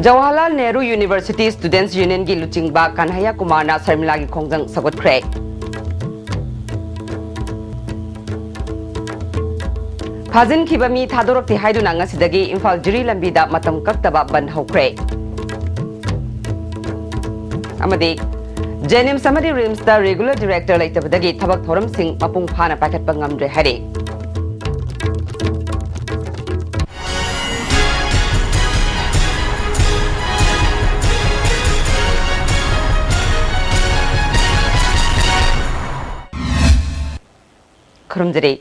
Jawaharlal Nehru University Students Union gi luchingba Kanhaiya Kumar na Sarmila gi khongjang sagotkhre. Phajin khibami thadorakti haiduna ngasidagi Imphal Jiri lambida matam kaktaba ban hokre. Amadi Jenim Samadi Rims da regular director laitabadagi thabak thoram sing mapung phana pakatpa ngamdre hari. Kurumjari,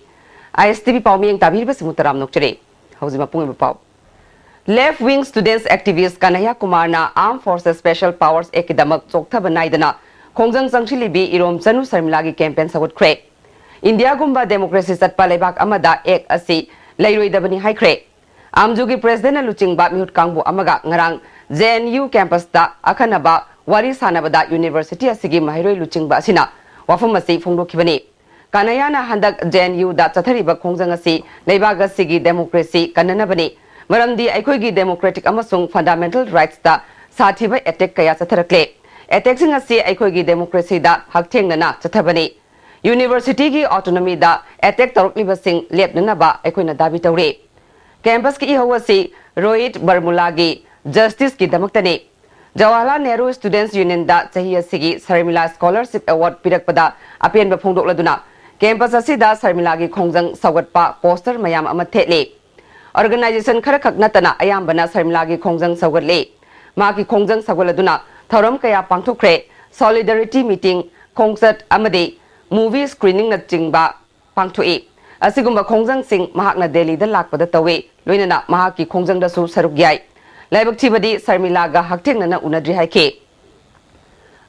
ISTV Pauming Tabirba Simutaram Nokchari, Hosima Pungipau. Left wing students activist Kanhaiya Kumar na Armed Forces Special Powers Academic Chokta Banaidana, Kongjang Sangchilibi Irom Chanu Sarmilagi campaign Sagut Kre. India Gumba Democracy Satpa Lebak Amada Ek Asi, Lairoi Dabani High Kre. Amjugi President Luching Bat Mihut Kangbu Amaga Ngarang, JNU campus da Akanaba, Wari Sanabada University Asigi Mahiroi Luching Basina, Wafumasi Fungo Kibani. Kanayana handak JNU da chathariba khongjang asi leibaga sigi democracy kananabani maramdi aikhoigi democratic amasung fundamental rights da sathiba attack kaya chatharakle attack sing asi aikhoigi democracy da hakthengna chathabani university gi autonomy da attack tarukliba sing lepnana ba aikhoina dabi tawre campus ki ihawasi Rohit Barmula gi justice ki damaktani Jawaharlal Nehru Students Union da chahi asigi Sarmila Scholarship Award pirakpada apen ba phongdokladuna Campus asida Sarmila gi khongjang sagatpa poster mayam ama thele organization khara khak natana ayambana Sarmila gi khongjang sagatle ma gi khongjang sagaladuna thoram kaya pangthokre solidarity meeting concert amade movie screening na chingba pangthoi asigumba khongjang sing mahakna Delhi da lakpada tawe loinana mahaki khongjang da su saruk yai laibak thibadi Sarmila ga hakthengna na unadri haike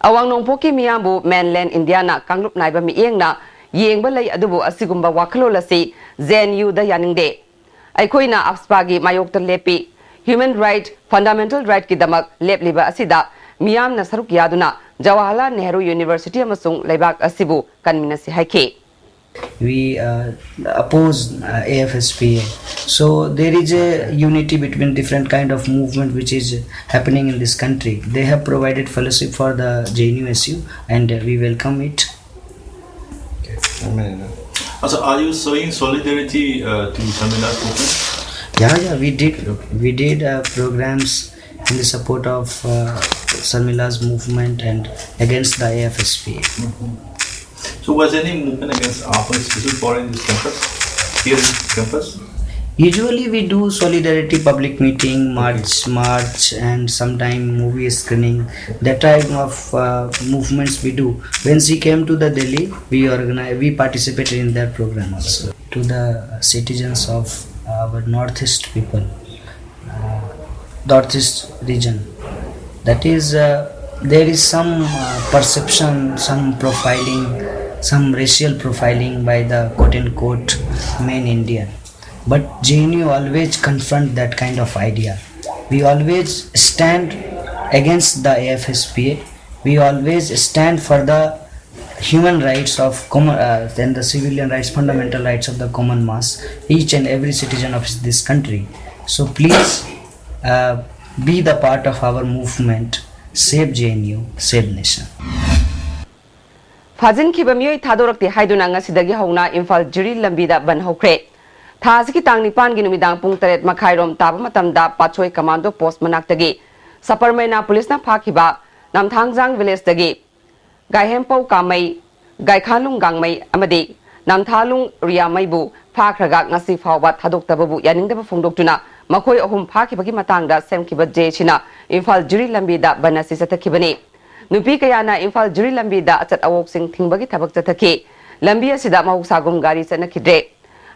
awang nongpoki miyambu mainland India na kanglup naiba mi engna Yeng balay adubo asigumba wakalola si JNU da yaningde. Aikoina apspagi mayok lepi human right fundamental right ki damak lepliba asida miyam na saruk yaduna Jawaharlal Nehru University amasung laibak asibu kanminasi haike. We oppose AFSPA. So there is a unity between different kind of movement which is happening in this country. They have provided fellowship for the JNUSU and we welcome it. So are you showing solidarity to Sarmila's movement? Yeah, we did programs in the support of Sarmila's movement and against the AFSPA. So was any movement against AFSPA for in this campus? Here in this campus? Usually we do solidarity public meeting, march and sometime movie screening. That type of movements we do. When she came to the Delhi, we participated in that program also. To the citizens of our northeast people, northeast region, that is there is some perception, some profiling, some racial profiling by the quote unquote main Indian. But JNU always confront that kind of idea. We always stand against the AFSPA. We always stand for the human rights of common, and the civilian rights, fundamental rights of the common mass, each and every citizen of this country. So please be the part of our movement. Save JNU, save nation. Phajin khibamioi thadorakti haiduna ngasidagi hauna Imphal Jiri lambida ban hokre. Thasiki tang nipan gi numidang pung 8 makhairom taba matamda Pachoi commando post manaktagi Saparmaina police na phakiba Namthangjang village dagi Gaihempau kamai Gaikhanlung gangmai amadi Namthalung riamaibu phakraga ngasi phawba thadoktababu yaningdaba phongdoktuna makhoi ahum phakibagi matangda semkiba jechina Imphal Jiri lambida banasi satakibani nupi kayana Imphal Jiri lambida achat awok sing thingbagi thabak chathaki lambi asida mahusagum gari chanakidre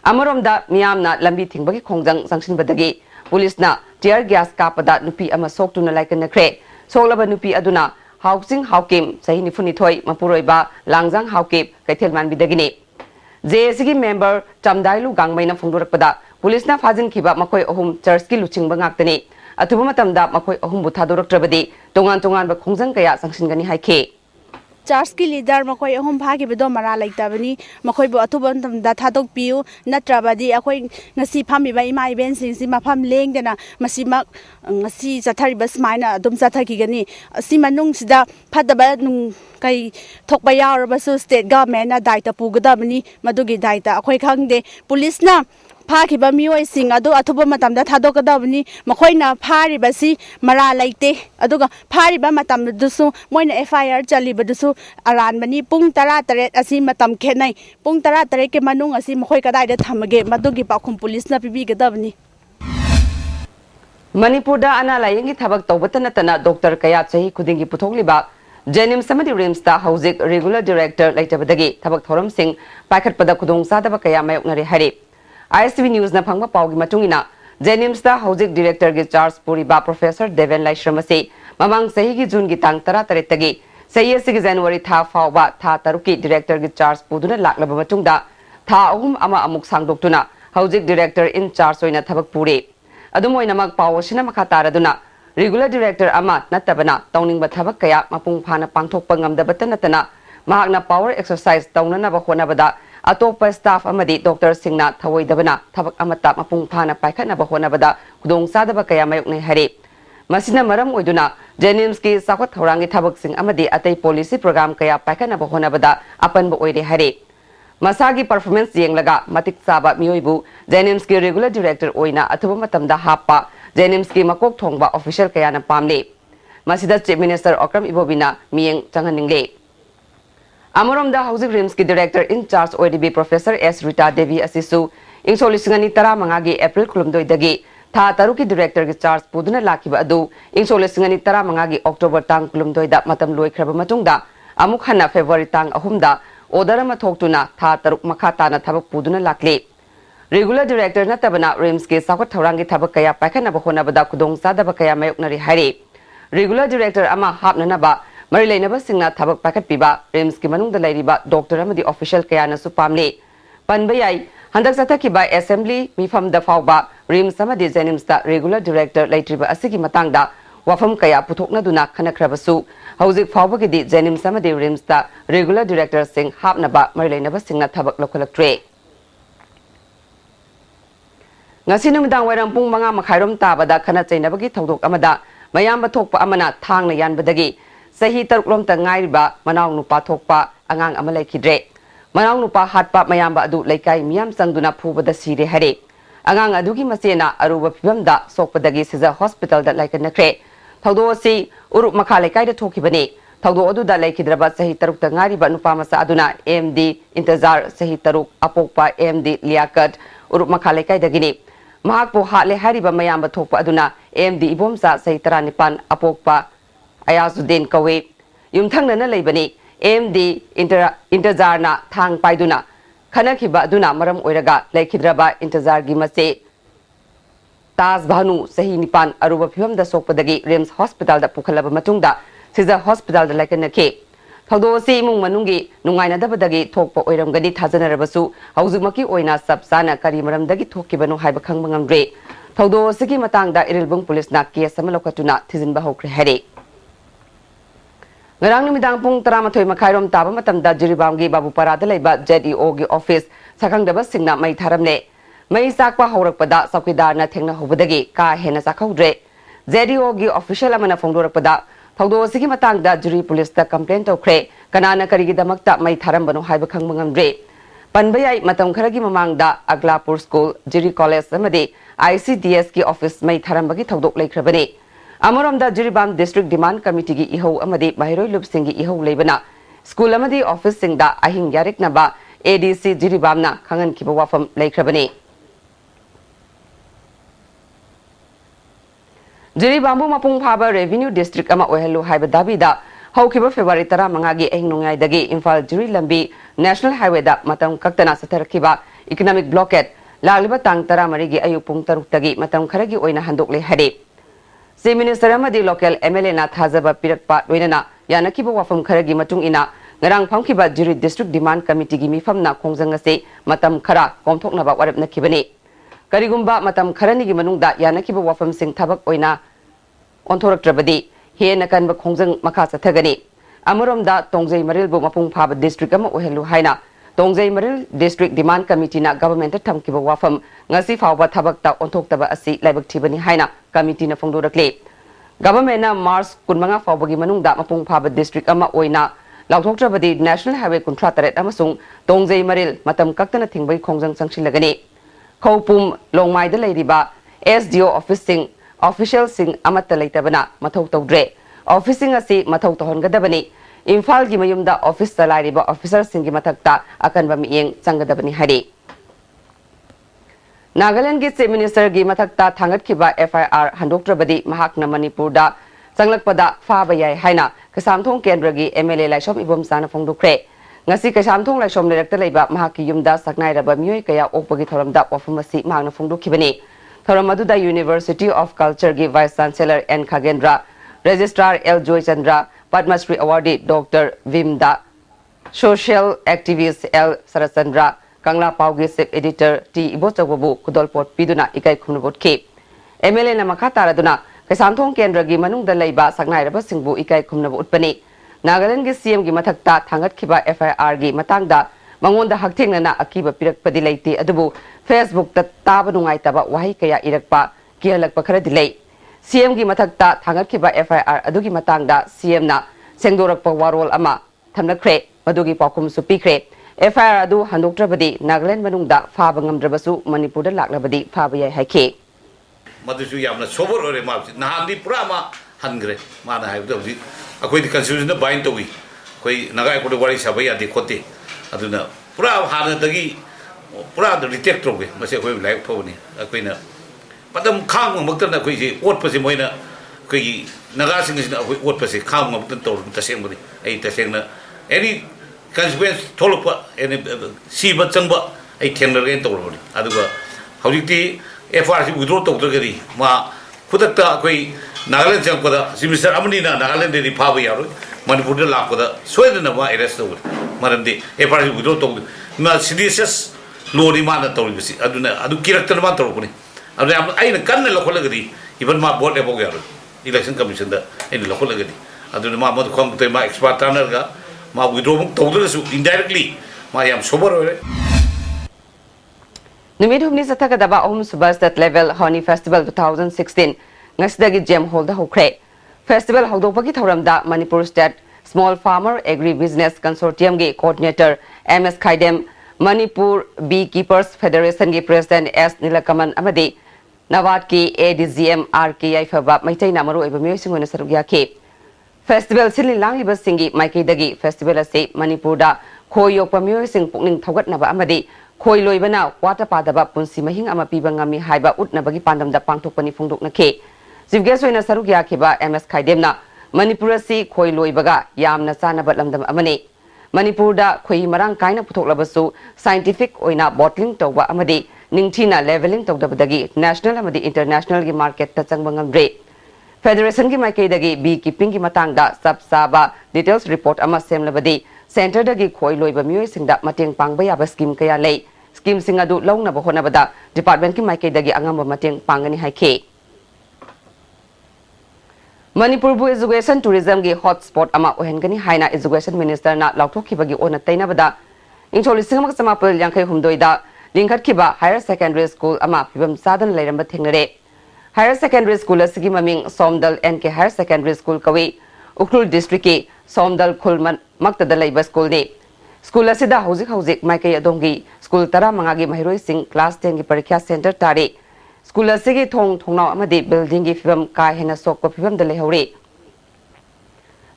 Amaromda miyamna lambi thingbagi khongjang sangsinbadagi police na tear gas kapada nupi ama soktuna laikana kre soklaba nupi aduna housing haukim sahi nifuni thoi mapuroiba langjang haukip kaithelman bidagini JSG member Chamdailu gangmaina phongdorakpada police na phajin khiba makoi ahum church ki luchingba ngaktani atuba matamda makoi ahum bu thadoraktrabadi tongan ba khongjang kaya sangsingani haike charge की leader मखोई अहम फागिबदो मरा लेतबनी मखोई बो अथुब दा थादोक PU नत्रबदी अखोई ngasi phamiba ima event sing si mafam lengdena masimak ngasi chathariba smaina adum chathakigani asi manung sida phadaba nung kai thokba yaurabasu state government na daita pugadabani madugi daita akhoi khangde police na फाखिबा मियोय सिंग अदो अथुबा मतमदा थादोकदाबनी मखोइना फारिबासी मरा लाइते अदुगा फारिबा मतमदुसु Moina FIR चलिबदुसु अरानबनी पुंग 13 असि मतम खेनै पुंग 13 के मनुंग असि मखोइ कदाइदा थमगे मदुगी पाखुम police ना पिबिगदाबनी मणिपुर दा अना लायंगी थबक तौबत नतना doctor कया चही खुदिंगी पुथोगलिबा जेनिम्स समदि रिम्स दा हौजिक रेगुलर डायरेक्टर लाइतबदगी थबक थौरम सिंह पाखटपदा खुदोंग सादबा कया मायोकनरे हरे ISTV News na phangba pawgi matungina जेनिम्स दा हौजिक डायरेक्टर गे चार्ज पुरीबा प्रोफेसर देवेन लाइश्रमसे ममंग सही की जून की तांग 13 तगी सही की जनवरी था फावबा था तरुकी डायरेक्टर गे चार्ज पुदुना लाकलब मतुंगदा था अहुम अमा अमुक सांगदोक्तुना हौजिक डायरेक्टर इन चार्ज ओइना थबक पुरे अदुम ओइनामक पावसिना मखा तारदुना रेगुलर डायरेक्टर अमा नतबना तौनिंगबा थबक कया मपुंग फाना पांगथोकपा ngamdabata natana mahakna power exercise तौननबा होनबदा अतोप स्टाफ अमदी डॉक्टर सिंगना थवोइदबना थबक अमता मपुंग फाना पाइखनबा होनबदा खुदोंग सादबा कया मायोकनै हरे मसिना मरम ओइदुना जेनिम्स की साखत थौरांगी थबक सिंग अमदी अतै पॉलिसी प्रोग्राम कया पाइखनबा होनबदा अपनबा ओइरे हरे मसागी परफॉर्मेंस येंगलगा मतिक साबा मियोइबु जेनिम्स की रेगुलर डायरेक्टर ओइना अथुबा मतमदा हापा जेनिम्स की मकोक थोंगबा ऑफिशियल कयाना पामले मसिदा चीफ मिनिस्टर अक्रम इबोबिना मियेंग चंगनिंगले अमरोमदा हाउसिंग रिम्स की डायरेक्टर इन चार्ज ओइडिबी प्रोफेसर एस रीटा देवी असिसु इंसोलिसिंगनी 15 गी अप्रैल खुलुमदोइदगी था तरुकी डायरेक्टर की चार्ज पुदुना लाखिबा अदु इंसोलिसिंगनी 15 गी अक्टोबर तांग खुलुमदोइदा मतम लोइख्रबा मतुंगदा अमुक हन्ना फेब्रुअरी तांग अहुमदा ऑर्डर अमा थोक्तुना था तरुक मखा ताना थबक पुदुना लाखले रेगुलर डायरेक्टर नतबना रिम्स के साखत थौरांगी थबक कया पाइखनबा होनबदा खुदोंग सादबा कया मायोकनरि हारे रेगुलर डायरेक्टर अमा हापननबा मरी लेनबा सिंगना थबक पाखटपिबा रिम्स की मनुंगदा लैरिबा डॉक्टर अमदी ऑफिशियल कयानसु पामले पनबा याई हंदक सथकिबा असेंबली मिफम दफावबा रिम्स अमदी जेनिम्सदा रेगुलर डायरेक्टर लैत्रिबा असिगी मतंगदा वफम कया पुथोकनदुना खनख्रबसु हौजिक फावबगिदि जेनिम्स अमदी रिम्सदा रेगुलर डायरेक्टर सिंग हापनबा मरी लेनबा सिंगना थबक लखलक्ट्रे ngasi numidang wairang pung 5 makhairom tabada khana chainabagi thodok amada mayamba thokpa amana thangna yanbadagi sahi taruklom ta ngairiba manaw nupa thokpa angang ama laikhidre manaw nupa hatpa mayamba adu laikai miyam sangduna phubada sire hare angang adugi masena aruba phibamda sokpadagi siza hospital da laikanakre thodo si urup makha laikai da thokibani thodo adu da laikhidraba sahi taruk ta ngariba nupa masa aduna AMD intizar sahi taruk apokpa AMD liakat urup makha laikai dagini mahakpo hatle hariba mayamba thokpa aduna AMD ibomsa sahi 19 apokpa Ayazuddin kawe yumthangnana leibani AMD intizarna thang paiduna khanakhiba aduna maram oiraga laikhidraba intizar gi mase Taj Bhanu sahi 9 aruba phibam da sokpadagi Rims Hospital da pukhalaba matungda siza hospital da laikanakhe thodo si mung manungi nungaina dabadagi thokpa oiramgani thajanarabasu hauzumaki oina sabsana kari maramdagi thokibanu haiba khangba ngamdre thodo sigi matangda irilbung police na case ama lokatuna thijinba hokre hare ngarang numidang pung 13 makhairom taba matamda jiribamgi babuparada leiba JDO gi office sakhangdaba singna mai tharamle mai sakpa haurakpada saukidar na thengna hobadagi ka hena sakhaudre JDO gi official amana phongdorakpada thodo sigi matangda juri police ta complaint tokre kanana karigi damakta mai tharambano haiba khangba ngamdre panbayai matam kharagi mamangda Aglapur school jiri college amadi ICDS ki office mai tharambagi thodok laikhrabane Amoromda Jiribam District Demand Committee gi iho amadi Bahiroi Lup Singh gi iho leibana school amadi office singda ahing yarik naba ADC Jiribam na khangan kiba wafam laikhrabane Jiribambu mapung phaba revenue district ama ohelu haiba dabida haukiba February 15 gi ahing nongai dagi Imphal Jiri lambi National Highway da matam kaktana satharakiba economic blockade lagliba tang 13 gi ayu pung 3 tagi matam kharagi oina handokle hade Si Minister amadi local MLA na thajaba pirakpa loinana yanakiba wafam kharagi matung ina ngarang phangkiba Jiri District Demand Committee gi mifam na khongjang ase matam khara komthoknaba warap nakibani karigumba matam kharani gi manungda yanakiba wafam sing thabak oina onthorak trabadi he nakan ba khongjang makha sathagani अमरोमदा तोंगजई मरिलबु मपुंग फाब district अमा ओहेलु हाइना Tongjei Maril district demand committee ना government थमकिबा वाफम ngasi फावबा थबकता ओंथोक्तबा असि लाइबक थिबनी हाइना कमिटी ना फोंदोरकले गवर्नमेंट ना मार्च 15 फावबगी मनुंगदा मपुंग फाब डिस्ट्रिक्ट अमा ओइना लाउथोक्त्रबदी नेशनल हाईवे 38 अमसुंग तोंगजई मरिल मतम कक्तना थिंगबै खोंजंग संगसिलगनी खौपुम लोंगमाइदा लेरिबा एसडीओ ऑफिसिंग ऑफिशियल सिंग अमत लेतबना मथौ तौद्रे ऑफिसिंग असि मथौ तहनगदबनी इम्फाल की मयुमदा ऑफिस चलाइरिबा ऑफिसर सिंगी मथक्ता अकनबा मियेंग चंगदबनी हरि नागालैंड की चीफ मिनिस्टर की मथक्ता थांगतखिबा एफआईआर हंदोक्त्रबदी महाकना मणिपुरदा चंगलकपदा फाबा याय हाइना कसामथोंग केंद्र की एमएलए लाइसोम इबोमसाना फोंदोक्रे ngasi कसामथोंग लाइसोम लेरक्ता लेबा महाकी युमदा सकनाइरबा मियोय कया ओकपगी थोरमदा वफम असि महागना फोंदोखिबनी थोरम अदुदा यूनिवर्सिटी ऑफ कल्चर की vice chancellor N Khagendra registrar L Joychandra Padmashri awardee doctor विमदा social activist L Sarchandra Kangla पाउगी चीफ एडिटर टी इबोचबु कुदलपोट पीदुना इकाई खुमनबोटके एमएलए ना मखा तारदुना कसामथोंग केंद्र की मनुंगदा लेबा सकनाइरबा सिंगबु इकाई खुमनबो उत्पनी नागालैंड की सीएम की मथक्ता थांगतखिबा एफआईआर की मतंगदा मंगोंदा हकथेंगना अकीबा पिरकपदी लेते अदुबु फेसबुक ता ताब नुंगाइतबा वाही कया इरकपा किहलकपा खरदि लै सीएम की मथक्ता थांगतखिबा एफआईआर अदुगी मतंगदा सीएम ना सेंगदोरकपा वारोल अमा थमनख्रे मदुगी पाकुमसु पिख्रे एफआईआर अदु हंदोक्त्रबदी नागालैंड मनुंगदा फाबा ngamdrabasu मणिपुरदा लाक्लबदी फाबा याय हाइखे मदुसु यामना सोबर ओरे माबसि नहांदी पुरा मा हनग्रे माना हाइबदि अखोइदि कन्स्टिट्यूशन बाइन तोगी कोई नगाय को वारी सब यादे खोते अदुना पुरा हानदगी पुरा रिटेक्ट तोगे मसे कोई लाइक फोनी अखोइना पदम खांग मक्तना कोई ओटपसे मोइना कोई नगासिंगसिना कोई ओटपसे खांग मक्तन तोर तसेंबनी ए तसेंगना एनी consequence थोलप एनी सीब चंगबा ए थेंगरगे तोरबनी अदुगा हौजिति एफआर सि विड्रॉ तोद्रगदी मा खुदक्ता कोई नागालैंड चंगपदा मिनिस्टर अमनीना नागालैंड दि फाबा यारो मणिपुर लापदा सोयदना मा अरेस्ट तोग मरमदि एफआर सि विड्रॉ तोग मा सीरियस लोनी माना तोरबिसि अदुना अदु किरक्तन मा तोरबनी अदु आइना कन्न लखोलगदी इवन मा बोर्ड एबोग यारो इलेक्शन कमीशन दा इन लखोलगदी अदुना मा मद खोंग ते मा एक्सपर्ट टानरगा मा विड्रॉ तोगदरसु इनडायरेक्टली मा याम सोबर ओरे नुमित हुमनी सथगदबा अहम सुबा स्टेट लेवल हनी फेस्टिवल 2016 ngasidaगी जेम हॉल दा होख्रे फेस्टिवल हौदोपगी थौरमदा Manipur state small farmer agri business consortium के coordinator MS Khaidem Manipur bee keepers federation के प्रेसिडेंट एस नीलकमन अमदी नवाद की एडीजीएम आर के याइफबा मैतैना मरो एबा मियोसिंगोना सरुक याखे फेस्टिवल सिलि लांगलिबा सिंगी माइकैदगी फेस्टिवल असे मणिपुरदा खोय योकपा मियोसिंग पुकनिंग थौगतनबा अमदी खोय लोइबना वाटा पादबा पुंसी महिंग अमा पीबा ngami हाइबा उतनबगी पांदमदा पांगथोकपनी फोंदोकनखे चीफ गेस्ट होइना सरुक याखेबा एमएस खाइडेमना मणिपुर असि खोय लोइबगा यामना चानबा लमदम अमने मणिपुरदा खोय मरांग काइना पुथोकलबसु साइंटिफिक ओइना बॉटलिंग तौबा अमदी निंगथीना लेवलिंग तौदबदगी नेशनल अमदी इंटरनेशनल की मार्केट ता चंगबा ngamdre फेडरेशन की माइकैदगी बी कीपिंग की मतंगदा सब साबा डिटेल्स रिपोर्ट अमा सेमलबदी सेंटर दगी खोय लोइबा मियोइसिंगदा मतेंग पांगबा याबा स्कीम कया लै स्कीम सिंग अदु लौनबा होनबदा डिपार्टमेंट की माइकैदगी अंगम मतेंग पांगनी हाइखे मणिपुर बु एजुकेशन टूरिज्म की हॉटस्पॉट अमा ओहेनगनी हाइना एजुकेशन मिनिस्टर ना लाउथोखिबगी ओना तैनबदा इंचोलिसिंग अमा समापल यांखै हुमदोइदा लिंखतखिबा हायर सेकेंडरी स्कूल अमा फिबम सादन लेरंबा थेंगनरे हायर सेकेंडरी स्कूल असगी ममिंग सोमदल एनके हायर सेकेंडरी स्कूल कवि उखरुल डिस्ट्रिक्ट की सोमदल खुलमन मक्तदा लेबा स्कूल ने स्कूल असिदा हौजिक हौजिक माइकै अदोंगी स्कूल 15 की महिरोई सिंह क्लास 10 की परीक्षा सेंटर तारे स्कूल असिगी थोंग थोंनाव अमदी बिल्डिंग की फिबम का हेना सोकपा फिबम द लेहौरे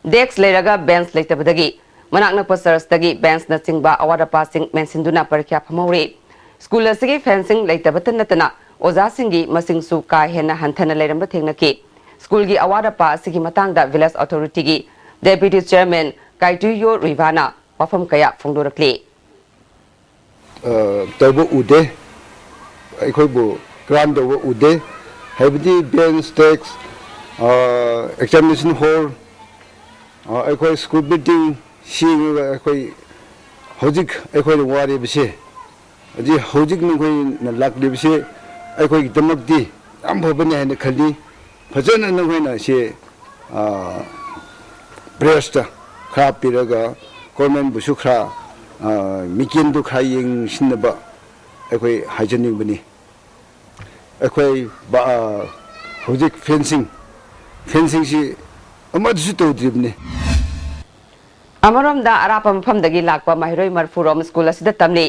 डेस्क लेरगा बेंच लेतबदगी मनाकनप सर्चदगी बेंच न चिंगबा अवार्ड पासिंग मेंसिंदुना परीक्षा फमौरे स्कूल असिगी फेंसिंग लेतबत नतना ओजा सिंगी मसिंगसु का हेना हंथना लेरंब थेंगनके स्कूल की अवार्ड पासिगी मतंगदा विलेज अथॉरिटी की डेप्यूटी चेयरमैन काइटुयो रिवाना वफम कया फोंदोरक्ले तब उदे अखोबु ग्रांड तब उदे हैबदी बेंच डेस्क एग्जामिनेशन हॉल अखोई स्कूल बिल्डिंग सिंग अखोई हौजिक अखोई वारे बिसे अजी हौजिक नखोई न लाकले बिसे अखोई दमकदी याम भबने हैन खली फजन नखोइना से प्रेस्टा खरा पीरगा गवर्नमेंट बुसु खरा मिकिन दु खरा यिंग सिनबा अखोई हाइजेनिक बनी अखोई बा होजिक फेंसिंग सी अमदसु तौद्रिबने अमरोम दा अरापा मफमदगी लाकपा महिरोई मरफुरोम स्कूल असिदा तमने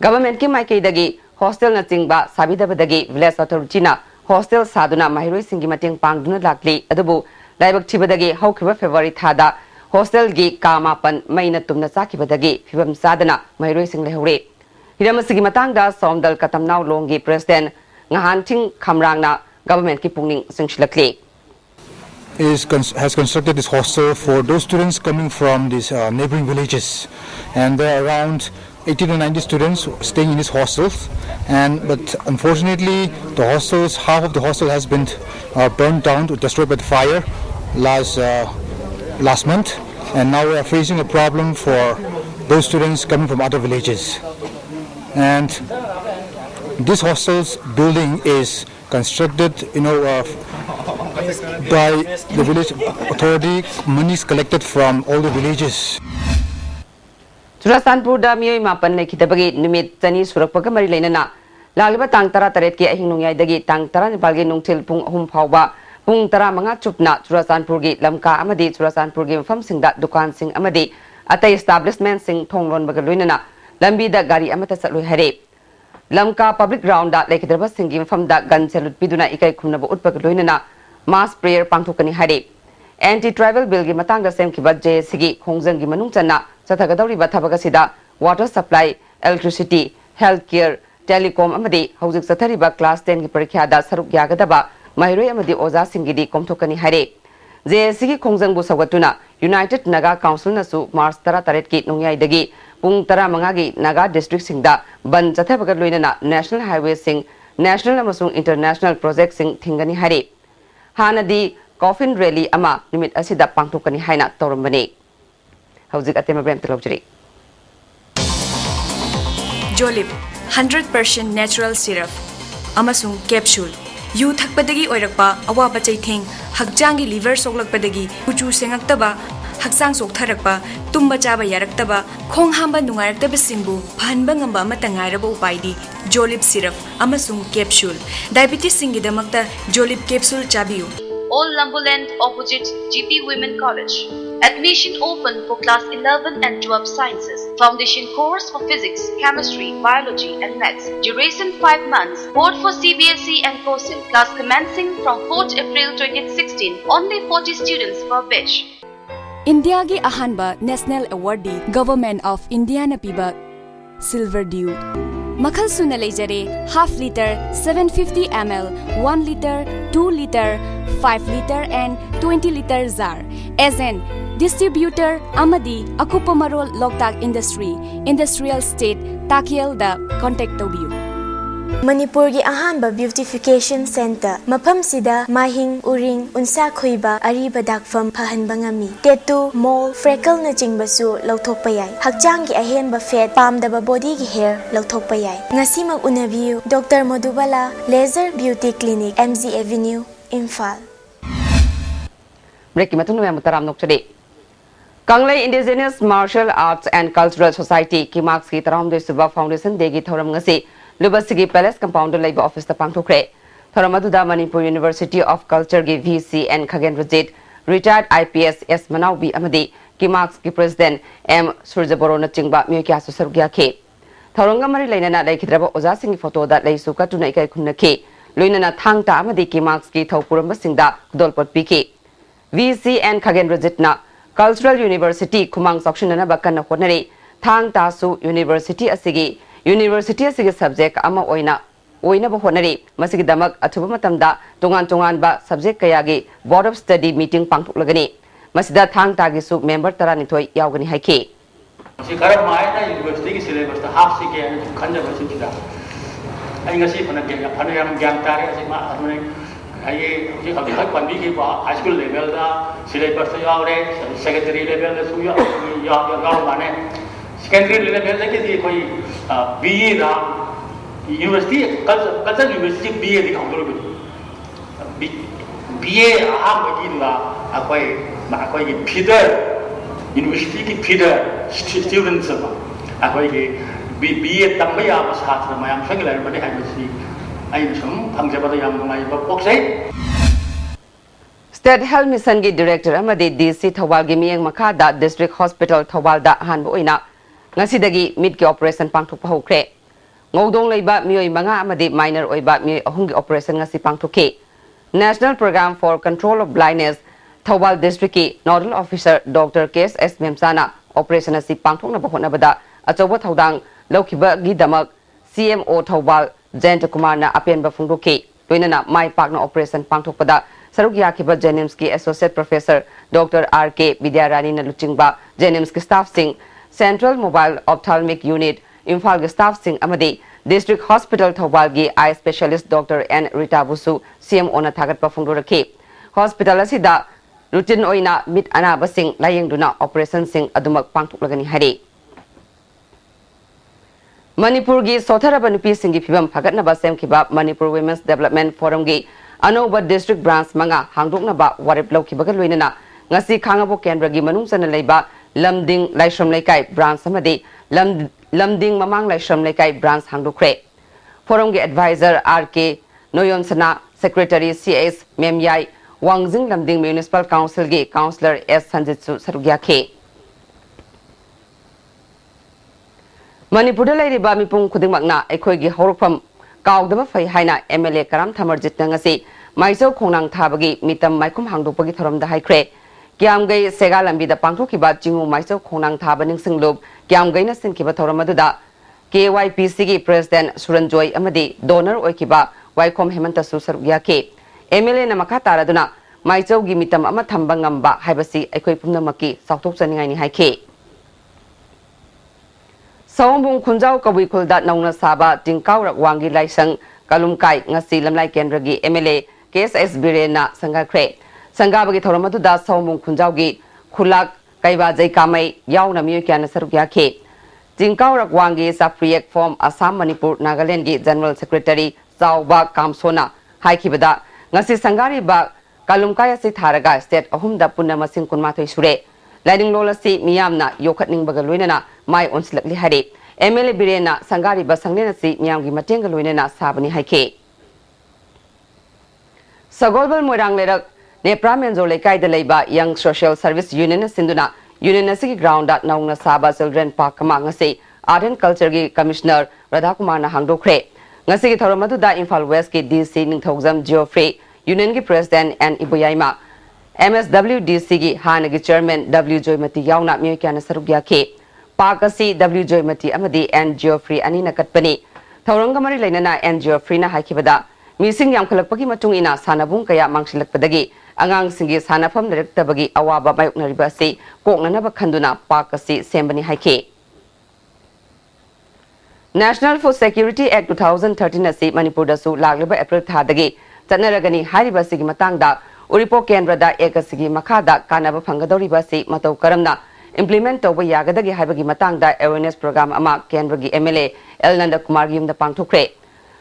गवर्नमेंट की माइकेदगी हॉस्टल न चिंगबा साबिदबदगी विलेज अथॉरिटीना हॉस्टल सादुना महिरोई सिंगी मतेंग पांगदुना लाकली अदबु लाइबक थिबदगी हौखिबा फेब्रुआरी थादा हॉस्टल गी कामापन मैना तुमना चाखिबदगी फिबम सादना महिरोई सिंग लेहौरे हिरमसिगी मतंगदा सोमदल कतमनाव लोंगी president nghanting khamrangna government ki pungning singshilakli has constructed this hostel for those students coming from these neighboring villages, and there are around 80 to 90 students staying in these hostels. But unfortunately, the hostels, half of the hostel has been burned down, destroyed by the fire last month, and now we are facing a problem for those students coming from other villages. And this hostel's building is constructed, by the village authority. Money is collected from all the villages. Churasanpur da miyoi mapan ne khitabagi numit chani surakpaga mari leinana lagliba tang tara taret ki ahing nungyai dagi tang tara nipalgi nungthil pung ahum phawba pung tara manga chupna Churasanpur gi lamka amadi Churasanpur gi mafam singda dukan sing amadi atai establishment sing thonglon baga loinana lambi da gari amata chatloi hare lamka public ground da lekhidraba singi mafam da gan selut piduna ikai khumnaba utpaga loinana mass prayer pangthokani hare anti tribal bill gi matang da semkhiba JSC gi khongjang gi manung channa chathagadauriba thabaga sida water supply electricity health care telecom amadi hojik chathariba class 10 gi parikha da saruk yagadaba mairoi amadi oza singi di komthokani hare JSC gi khongjang bu sagatuna United Naga Council na su March 13 ki nungyai dagi pung 15 gi Naga district singda ban chathabaga loinana national highway sing national amasung international project sing thingani hare hanadi coffin rally ama nimit asida pangthokani haina torambani hojik atema brem telojri Jolib 100% natural syrup amasung capsule yu thakpadagi oirakpa awaba chaitheng hakjangi liver soklakpadagi uchu sengaktaba haksang soktharakpa tumba chaba yaraktaba khong hamba nungaraktaba singbu phanba ngamba amata ngairaba upaidi Jolib syrup amasung capsule diabetes singidamakta Jolib capsule chabiu Old Lambuland opposite GP Women College. Admission open for class 11 and 12 sciences. Foundation course for physics, chemistry, biology and maths. Duration 5 months. Board for CBSE and COSIL. Class commencing from 4th April 2016. Only 40 students per batch. India gi ahanba national awardee Government of India na piba Silver Dew Makhal suna leijare half liter 750 ml 1 liter 2 liter 5 liter and 20 liter jar as an distributor amadi akupa marol Loktak industry industrial state Takiel da contact tobiu Manipur gi ahanba beautification center mafam sida mahing uring unsa khoiba ariba dakfam phahanba ngami tattoo mole freckle na jingbasu lauthokpa yai hakjang gi ahenba fat pamdaba body gi hair lauthokpa yai ngasi mag unabiu Dr Madhubala laser beauty clinic MZ Avenue Imphal break matunu ya mutaram nokchade Kanglei Indigenous Martial Arts and Cultural Society ki marks ki taram de suba foundation degi thoram ngasi Lubasigi Palace Compound Labor Office the Pangthokre Thoramaduda Manipur University of Culture gi VC and Khagen Rajit retired IPS S Manaubi Amadi ki marks ki President M Surjaborona Chingba Myokya Susargya ke Thoranga Mari Lainana Laikhidraba Oza Singh photo da Laisuka Tuna Ikai Khumna ke Luinana Thangta Amadi ki marks ki Thaupuram Singda Dolpot Pike VC and Khagen Rajit na Cultural University Kumang Sakshunana Bakana Honare Thangta Su University Asigi University asigi subject ama oina ba honari masigi damak athuba matamda tongan ba subject kaya gi board of study meeting pangthuklagani masida thang ta gi su member tarani thoi yaugani haike si karam mai na university gi syllabus ta half si ge khanja ba sida ai ngasi phana ge phana yam gyan tare asi ma adune ai ji abi hak pandi gi ba high school level da syllabus ta yaure secondary level da su ya mane secondary level da ke koi BA da university culture university BA di khongdoro BA aham gi la akoi gi feeder university की feed students अखोई BA तंबा याब छात्र मयाम संग लाइबने हाइबसी आई सम फंगजबदा याम नुंगाइबा पोक्सै State Health Mission की Director amadi DC Thawal gi miyeng makada District Hospital Thawal da han bo ina ngasidagi mid ki operation pangthok pa hokre ngodong leiba miyoi manga amadi minor oiba miyoi ahung gi operation ngasi pangthokki National Program for Control of Blindness Thawal District ki Nodal Officer Dr. KS Memsana operation asi pangthokna ba honabada achoba thodang lokhiba gi damak CMO Thawal Jayant Kumar na apen ba phungdokki toinana mai pakna operation pangthokpada Saruk Yakiba Jenims ki Associate Professor Dr. R.K. Vidyarani na luchingba Jenims ki staff sing Central Mobile Ophthalmic Unit Imphal ki staff sing amadi District Hospital Thawal gi Eye Specialist Dr. N. Rita Busu CMO na thagat pa phungdoraki Hospital asida routine oina mit anaba sing layengduna operation sing adumak pangthuklagani hari Manipur gi Sotharaba nupi singi phibam phagatnaba semkhiba Manipur Women's Development Forum gi Anoba District Branch manga hangdoknaba warip lawkhibaga loinana ngasi khangabo kendra gi manungsana leiba lamding laishram leikai branch amadi lamding mamang laishram leikai branch hangdokre forum gi advisor RK Noyonsana Secretary CS Memyai Wangjing Lamding Municipal Council gi Councillor S Sanjitsu Sarugyakhe Manipur leiriba mipung khudingmakna ekhoi gi horokpham Kaugdama fai haina MLA Karam Thamarjit ngasi Maisau Khongnang Thabagi mitam maikum hangdokpagi thoramda haikre Kiamgai Sega lambi da pangthokiba jingu Maisau Khongnang Thaba ningsinglub Kiamgai na sinkiba thoramaduda KYPC gi President Suranjoy amadi donor oikiba Waikom Hemanta Susarugyake MLA na makha taraduna Maisau gi mitam ama thamba ngamba haibasi aikhoi pumnamaki sautok chaningai ni haike Sawambung Khunjau Kawi Khulda Nauna Saba Tingkau Rakwangi Laisang Kalumkai ngasi lamlai kendragi MLA KSS Birena Sangakre Sangabagi Thoramatuda Sawambung Khunjau gi Khulak Kaiba Jai Kamai Yauna Miyokyan Sarugyakhe Tingkau Rakwangi Sapriek Form Assam Manipur Nagaland gi General Secretary Zawba Kamsona Haikibada ngasi Sangari ba Kalumkai asi tharaga state ahumda punna masing kunmathoi sure Lighting Lolasi Miyamna Yokatning Bagaloinana Mai Onslakli Hari MLA Birena Sangari Basangnena si Miyamgi Matengaloinana Sabani Haike Sagolbal Moirang Lerak Nepra Menzo Lekai de Leba Young Social Service Union Sinduna Union Asiki Ground at Nauna Saba Children Park Kamangasi Art and Culture gi Commissioner Radhakumar na Hangdokre Ngasiki Thoramadu da Imphal West ki DC Ningthokjam Geoffrey Union gi President and Ibuyaima MSWDC gi Hanagi Chairman W. Joymati Yauna Miyokyan Sarugyakhe Pakasi W. Joymati amadi and Geoffrey Anina Katpani Thaurangamari Lainana and Geoffrey na haikibada Mising Yamkalakpagi Matungina Sanabung Kaya Mangsilakpadagi Angang Singi Sanafam Direktabagi Awaba Mayuknaribasi Koknanaba Khanduna Pakasi Sembani Haike National Food Security Act 2013 asi Manipur dasu lagliba April thadagi Chanaragani Haribasi gi matangda Uripo Kendrada Ekasigi Makada Kanaba Fangadoribasi Matau Karamna implement over Yagadagi Habagi Matangda awareness program ama Kendragi MLA El Nanda Kumar Yumda Pangthokre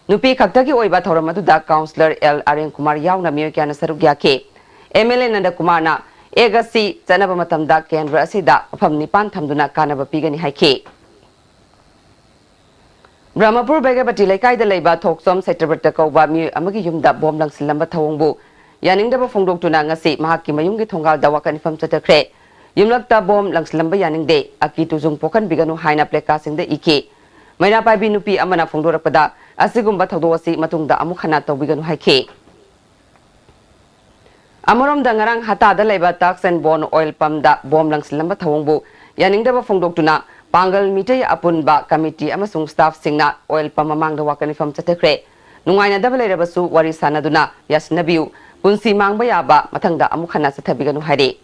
Nupi Kaktagi Oiba Thoramatuda Councillor L. Aryan Kumar Yauna Miyokyan Sarugyakhe MLA Nanda Kumar na Egasi Chanaba Matamda Kendra asida Afam Nipan Thamduna Kanaba Pigani Haike Brahmapur Begapati Laikai da Leiba Thoksom Secretary Kauba Mi Amagi Yumda Bom Langsilamba Thawongbu Yaningdaba Fongdoktuna ngasi mahakki mayunggi thongal dawa kanifam chatakre yumlakta bom langslamba yaningde aki tujung pokan biganu haina pleka singde ike maina pai binupi amana fongdorakpada asigumba thodo asi matungda amukhana tawbiganu haike amorom dangarang hata da leba tax and bond oil pump da bom langslamba thawongbu yaningdaba fongdoktuna pangal mitay apunba committee amasung staff singna oil pump mamangda wakanifam chatakre nungaina dabale rabasu wari sanaduna yasnabiu Punsi Mangbayaba Matanga Amukhana Satabiganu Hari